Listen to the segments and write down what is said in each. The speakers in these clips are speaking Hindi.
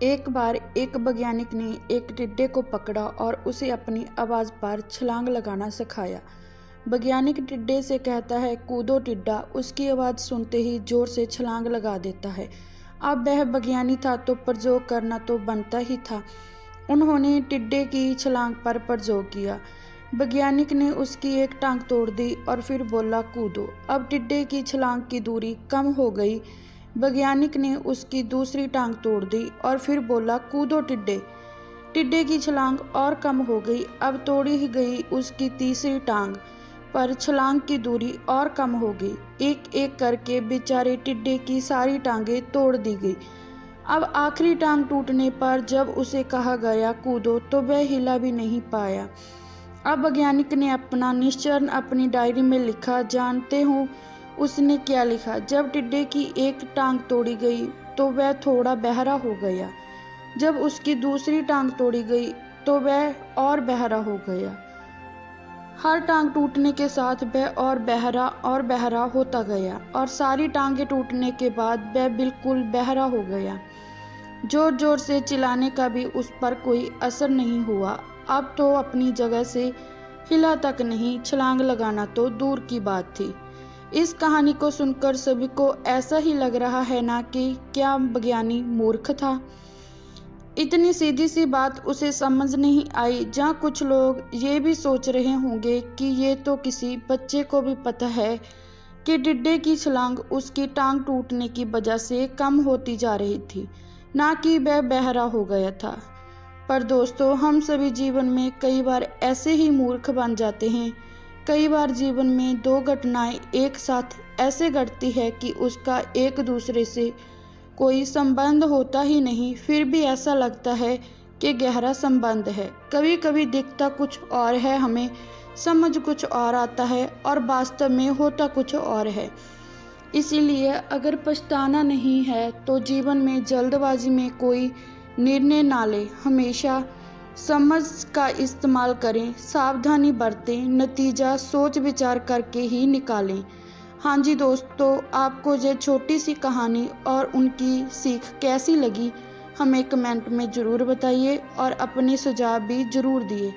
एक बार एक वैज्ञानिक ने एक टिड्डे को पकड़ा और उसे अपनी आवाज़ पर छलांग लगाना सिखाया। वैज्ञानिक टिड्डे से कहता है, कूदो टिड्डा। उसकी आवाज़ सुनते ही जोर से छलांग लगा देता है। अब वह वैज्ञानिक था तो प्रयोग करना तो बनता ही था। उन्होंने टिड्डे की छलांग पर प्रयोग किया। वैज्ञानिक ने उसकी एक टांग तोड़ दी और फिर बोला, कूदो। अब टिड्डे की छलांग की दूरी कम हो गई। वैज्ञानिक ने उसकी दूसरी टांग तोड़ दी और फिर बोला, कूदो टिड्डे। टिड्डे की छलांग और कम हो गई। अब तोड़ी ही गई उसकी तीसरी टांग, पर छलांग की दूरी और कम हो गई। एक एक करके बेचारे टिड्डे की सारी टांगें तोड़ दी गई। अब आखिरी टांग टूटने पर जब उसे कहा गया कूदो तो वह हिला भी नहीं पाया। अब वैज्ञानिक ने अपना निश्चय अपनी डायरी में लिखा। जानते हो उसने क्या लिखा? जब टिड्डे की एक टांग तोड़ी गई तो वह थोड़ा बहरा हो गया। जब उसकी दूसरी टांग तोड़ी गई तो वह और बहरा हो गया। हर टांग टूटने के साथ वह और बहरा होता गया और सारी टांगें टूटने के बाद वह बिल्कुल बहरा हो गया। जोर जोर से चिल्लाने का भी उस पर कोई असर नहीं हुआ। अब तो अपनी जगह से हिला तक नहीं, छलांग लगाना तो दूर की बात थी। इस कहानी को सुनकर सभी को ऐसा ही लग रहा है ना कि क्या वैज्ञानिक मूर्ख था। इतनी सीधी सी बात उसे समझ नहीं आई। जहाँ कुछ लोग ये भी सोच रहे होंगे कि ये तो किसी बच्चे को भी पता है कि टिड्डे की छलांग उसकी टांग टूटने की वजह से कम होती जा रही थी, ना कि वह बहरा हो गया था। पर दोस्तों, हम सभी जीवन में कई बार ऐसे ही मूर्ख बन जाते हैं। कई बार जीवन में दो घटनाएं एक साथ ऐसे घटती है कि उसका एक दूसरे से कोई संबंध होता ही नहीं, फिर भी ऐसा लगता है कि गहरा संबंध है। कभी कभी दिखता कुछ और है, हमें समझ कुछ और आता है और वास्तव में होता कुछ और है। इसीलिए अगर पछताना नहीं है तो जीवन में जल्दबाजी में कोई निर्णय ना ले। हमेशा समझ का इस्तेमाल करें, सावधानी बरतें, नतीजा सोच विचार करके ही निकालें। हाँ जी दोस्तों, आपको ये छोटी सी कहानी और उनकी सीख कैसी लगी हमें कमेंट में ज़रूर बताइए और अपने सुझाव भी ज़रूर दिए,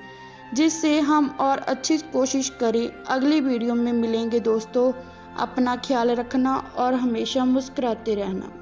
जिससे हम और अच्छी कोशिश करें। अगली वीडियो में मिलेंगे दोस्तों। अपना ख्याल रखना और हमेशा मुस्कुराते रहना।